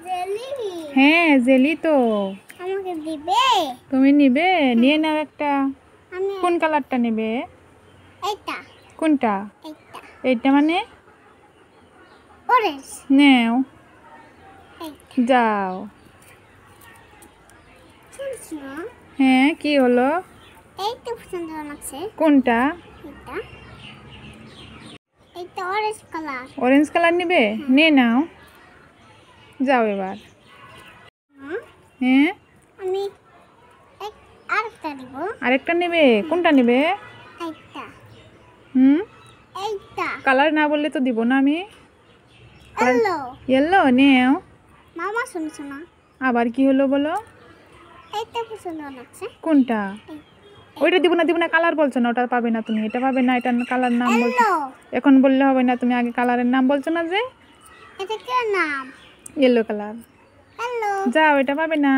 Jelly. হ্যাঁ jelly তো। আমাকে দিবে? তুমি নিবে? নিয়ে নাও একটা। আমি কোন কালারটা নেবে? এইটা। কোনটা? এইটা। এইটা মানে? অরেঞ্জ। নেও। এইটা। যাও। শুনছো? হ্যাঁ কি হলো? এইটা পছন্দ লাগছে। কোনটা? এইটা। এইটা অরেঞ্জ কালার। অরেঞ্জ কালার নিবে? নিয়ে নাও। যাও এবার। হ্যাঁ আমি আরেকটা দিব। আরেকটা নেবে? কোনটা নেবে? এইটা। হুম এইটা। কালার না বললে তো দিব না আমি। হ্যালো। ইয়েলো নেও। মামা শুনছো না? আবার কি হলো বলো? এইটা পছন্দ লাগছে। কোনটা? ওইটা দিব না কালার বলছো না, ওটা পাবে না তুমি, এটা পাবে না, এটা কালার নাম বলছো। হ্যালো। এখন বললে হবে না, তুমি আগে কালারের নাম বলছো না যে। এটা কি নাম? Yellow colour. হ্যালো। যাও, এটা পাবে না।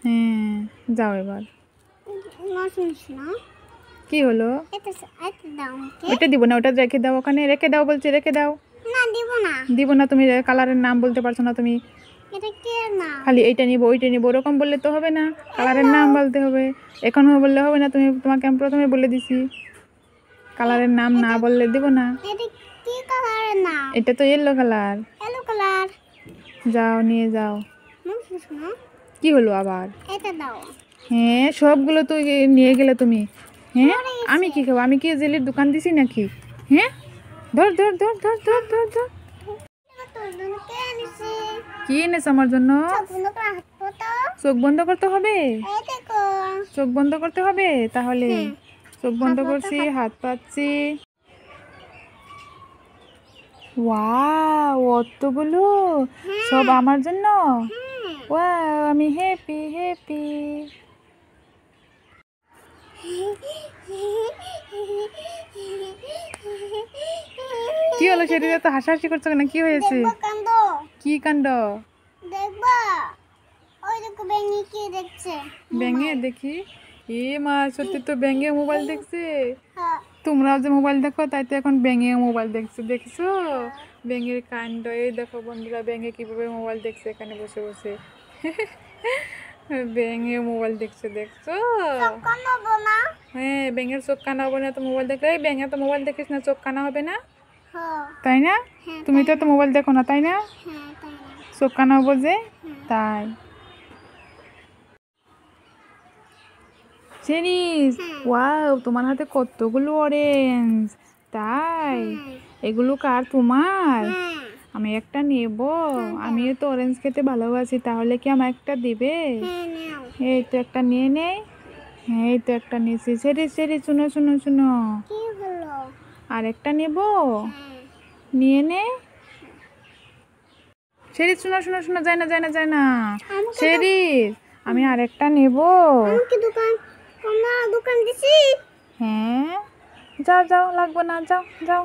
হ্যাঁ যাও এবার। মা শুনছো না? কি হলো? এটা দাও আমাকে। ওইটা দিব না, ওটা রেখে দাও, ওখানে রেখে দাও বলছি, রেখে দাও। না দিব না। দিব না, তুমি কালারের নাম বলতে পারছো না তুমি। এটা কি নাম? খালি এইটা নিব ওইটা নিব ওরকম বললে তো হবে না, কালারের নাম বলতে হবে। এখন বললে হবে না, তোমাকে আমি প্রথমে বলে দিছি কালারের নাম না বললে দিব না। এটা কি কালারের নাম? এটা তো ইয়েলো কালার। Hello colour. যাও নিয়ে যাও। মা শুনছো না? কি হলো আবার? এটা দাও। হ্যাঁ সবগুলো তো নিয়ে গেলে তুমি। হ্যাঁ আমি কি খাবো? আমি কি জেলির দোকান দিছি নাকি? হ্যাঁ ধর ধর ধর ধর ধর ধর ধর। কি এনেছে আমার জন্য? চোখ বন্ধ করতে হবে? চোখ বন্ধ করতে হবে তাহলে। চোখ বন্ধ করছি, হাত পাচ্ছি। ওয়াও অতগুলো সব আমার জন্য। ওয়াও আমি হ্যাপি হ্যাপি। কি হলো সেদিকে তো হাসাহাসি করছো কেন? কি হয়েছে? কি কাণ্ড? দেখবা ওই দেখো ব্যাঙে কি দেখছে। ব্যাঙে দেখি। এ মা সত্যি তো ব্যাঙে মোবাইল দেখছে। হ্যাঁ। তোমরাও যে মোবাইল দেখো তাই তো এখন ব্যাঙে মোবাইল দেখছে, দেখছো ব্যাঙের কাণ্ড। এই দেখো বন্ধুরা ব্যাঙে কিভাবে মোবাইল দেখছে এখানে বসে বসে। ব্যাঙে মোবাইল দেখছে, দেখছো? হ্যাঁ ব্যাঙের চোখ কানা হবে না তো মোবাইল দেখলে। এই ব্যাঙে তো মোবাইল দেখিস না, চোখ কানা হবে না, তাই না? তুমি তো মোবাইল দেখো না তাই না? চোখ কানা হবো যে তাই। চেরিস ওয়াও তোমার হাতে কতগুলো অরেঞ্জ, তাই? এগুলো কার? তোমার? আমি একটা নেব, আমিও তো অরেঞ্জ খেতে ভালোবাসি, তাহলে কি আমার একটা দিবে? এই তো একটা নিয়ে নেই। হ্যাঁ এই তো একটা নিয়েছি। চেরিস চেরিস শুনো শুনো শুনো, আর একটা নেব, নিয়ে নে। চেরিস শুনো শুনো শুনো, যায় না যায় না যায় না। চেরিস আমি আর একটা নেব। দোকান দিছি। হ্যাঁ যাও যাও লাগবে না, যাও যাও।